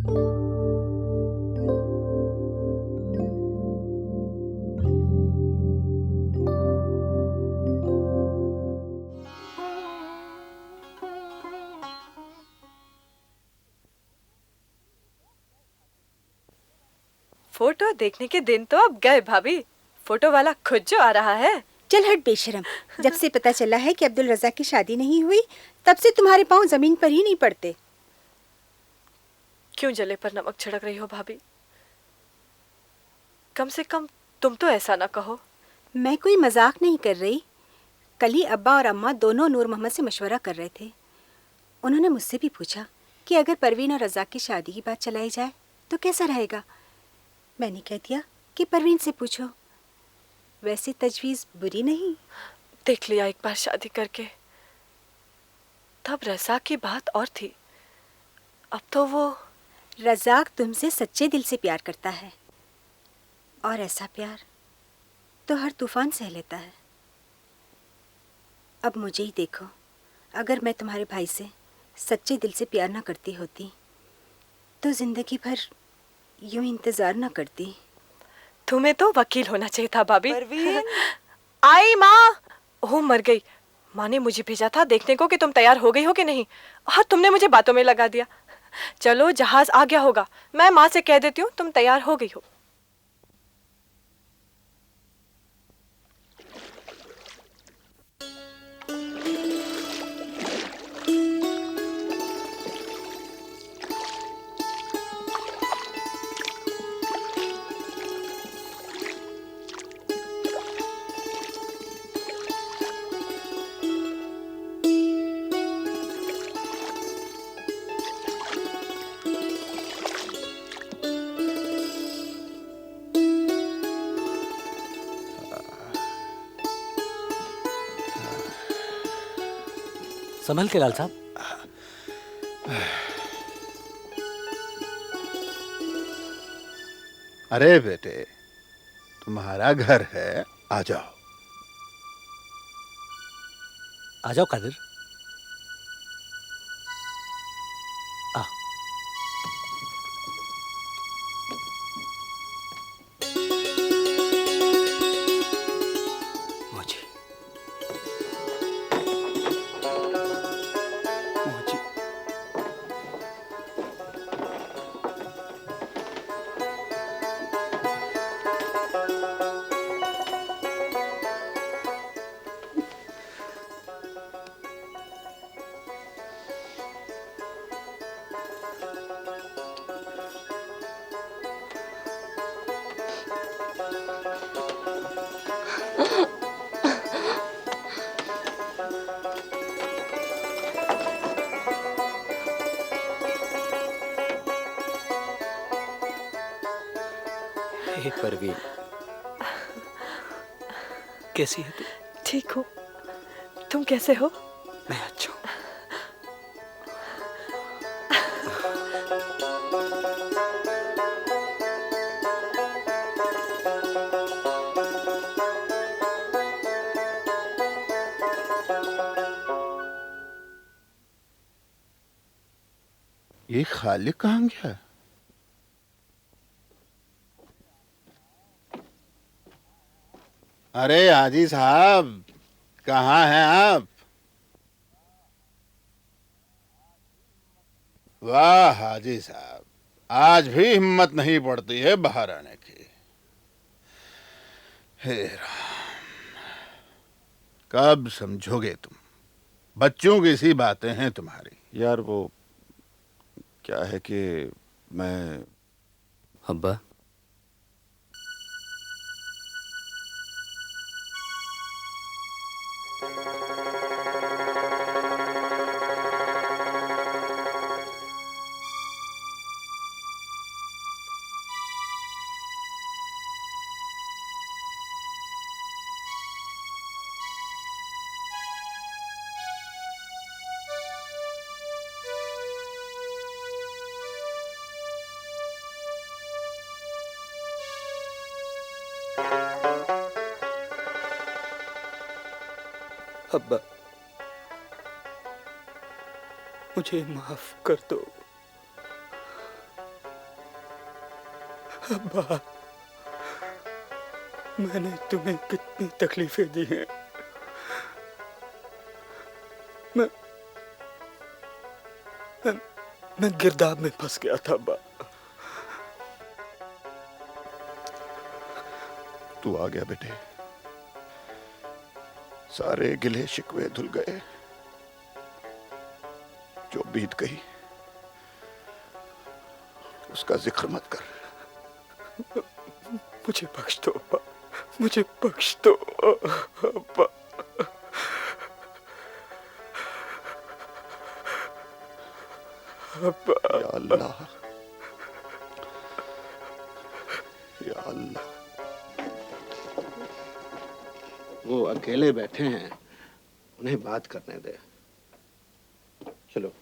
Photo देखने के दिन तो अब गए भाभी। फोटो वाला खुद जो आ रहा है। चल हट बेशरम। जब से पता चला है कि अब्दुल रज़ाक की शादी नहीं हुई, तब से तुम्हारे पाँव जमीन पर ही नहीं पड़ते। क्यों जले पर नमक छिड़क रही हो भाभी? कम से कम तुम तो ऐसा ना कहो। मैं कोई मजाक नहीं कर रही। कल ही अब्बा और अम्मा दोनों नूर मोहम्मद से मशवरा कर रहे थे। उन्होंने मुझसे भी पूछा कि अगर परवीन और रज़ाक की शादी की बात चलाई जाए तो कैसा रहेगा। मैंने कह दिया कि परवीन से पूछो। वैसे तजवीज़ बुरी नहीं। देख लिया एक बार शादी करके, तब रज़ाक की बात और थी। अब तो वो रज़ाक तुमसे सच्चे दिल से प्यार करता है, और ऐसा प्यार तो हर तूफान सह लेता है। अब मुझे ही देखो, अगर मैं तुम्हारे भाई से सच्चे दिल से प्यार ना करती होती तो जिंदगी भर यूं इंतजार ना करती। तुम्हें तो वकील होना चाहिए था भाभी। परवीन। आई माँ। ओह मर गई। माँ ने मुझे भेजा था देखने को कि तुम तैयार हो गई हो कि नहीं, और तुमने मुझे बातों में लगा दिया। चलो जहाज आ गया होगा, मैं माँ से कह देती हूँ तुम तैयार हो गई हो। संभल के लाल साहब। अरे बेटे, तुम्हारा घर है, आ जाओ। आ जाओ कादिर। आ मुझे मुझे हे परवीन, कैसी है तू? ठीक हो, तुम कैसे हो? मैं अच्छा हूँ। ये खालिक कहाँ गया? अरे हाजी साहब, कहाँ हैं आप? वाह हाजी साहब, आज भी हिम्मत नहीं पड़ती है बाहर आने की। हे राम, कब समझोगे तुम? बच्चों की सी बातें हैं तुम्हारी। यार वो क्या है कि मैं अब्बा, अब्बा, मुझे माफ कर दो। अब्बा, मैंने तुम्हें कितनी तकलीफें दी हैं। मैं मैं, मैं गिरदाब में फंस गया था अब्बा। तू आ गया बेटे, सारे गिले शिकवे धुल गए। जो बीत गई उसका जिक्र मत कर। मुझे बख्श दो अब्बा, मुझे बख्श दो अब्बा। अब्बा, या अल्लाह, या अल्लाह। वो अकेले बैठे हैं, उन्हें बात करने दे। चलो।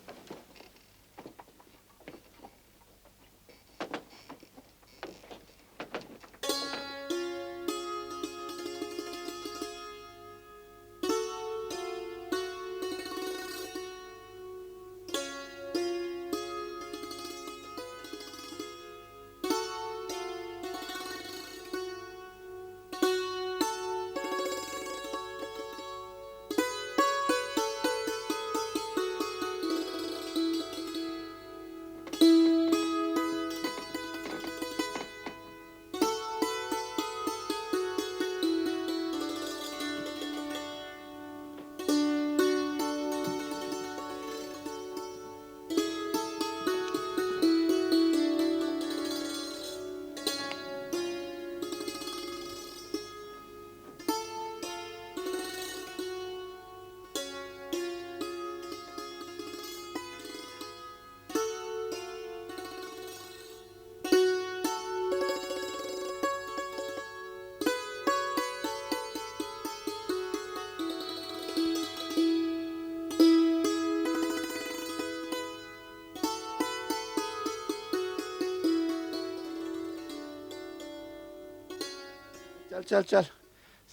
चल चल चल,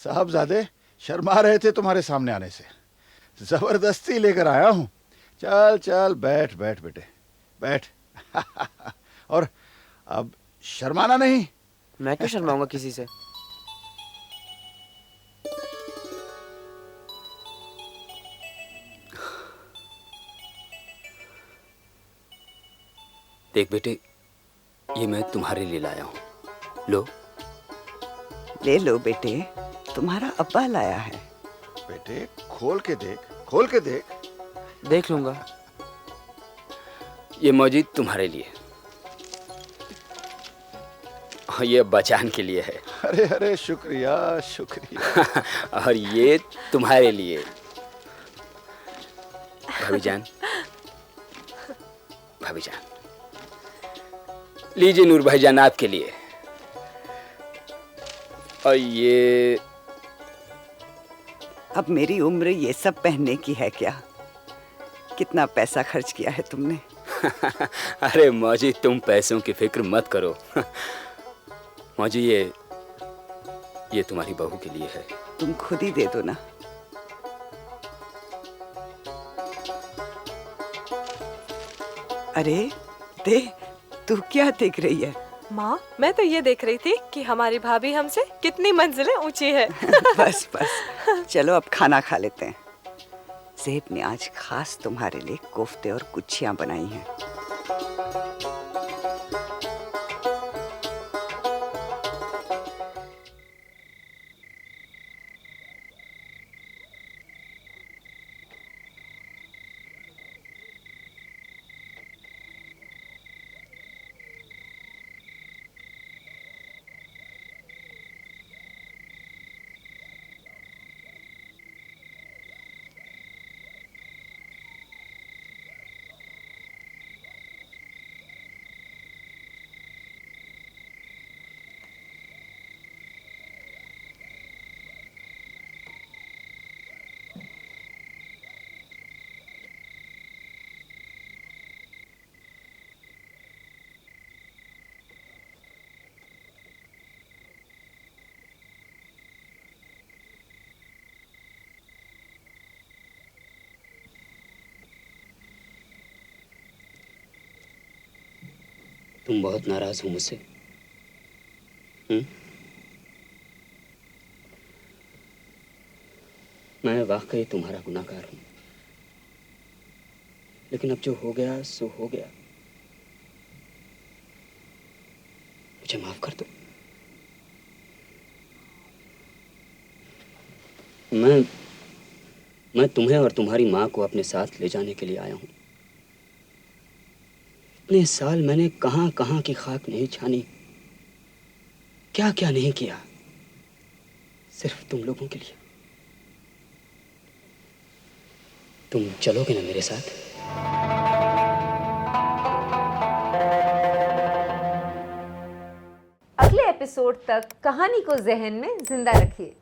साहबजादे शर्मा रहे थे तुम्हारे सामने आने से, जबरदस्ती लेकर आया हूं। चल चल, बैठ बैठ बेटे, बैठ। और अब शर्माना नहीं। मैं क्यों शर्माऊंगा किसी से? देख बेटे, ये मैं तुम्हारे लिए लाया हूँ। लो। ले लो बेटे, तुम्हारा अब्बा लाया है। बेटे खोल के देख, खोल के देख। देख लूंगा। ये मौजिद तुम्हारे लिए और ये बचान के लिए है। अरे अरे, शुक्रिया शुक्रिया। और ये तुम्हारे लिए भाभी जान, भाभी जान। लीजिए नूर भाईजान आपके लिए। और ये अब मेरी उम्र ये सब पहनने की है क्या? कितना पैसा खर्च किया है तुमने? अरे मौजी, तुम पैसों की फिक्र मत करो। मौजी, ये तुम्हारी बहू के लिए है। तुम खुद ही दे दो ना। अरे दे, तू क्या देख रही है? माँ, मैं तो ये देख रही थी कि हमारी भाभी हमसे कितनी मंजिलें ऊंची है। बस बस, चलो अब खाना खा लेते हैं। ज़ेब ने आज खास तुम्हारे लिए कोफ्ते और गुच्छियाँ बनाई हैं। तुम बहुत नाराज हो मुझसे? मैं वाकई तुम्हारा गुनाहगार हूं, लेकिन अब जो हो गया सो हो गया। मुझे माफ कर दो। मैं तुम्हें और तुम्हारी माँ को अपने साथ ले जाने के लिए आया हूं। इतने साल मैंने कहां कहां की खाक नहीं छानी, क्या क्या नहीं किया, सिर्फ तुम लोगों के लिए। तुम चलोगे ना मेरे साथ? अगले एपिसोड तक कहानी को जहन में जिंदा रखिए।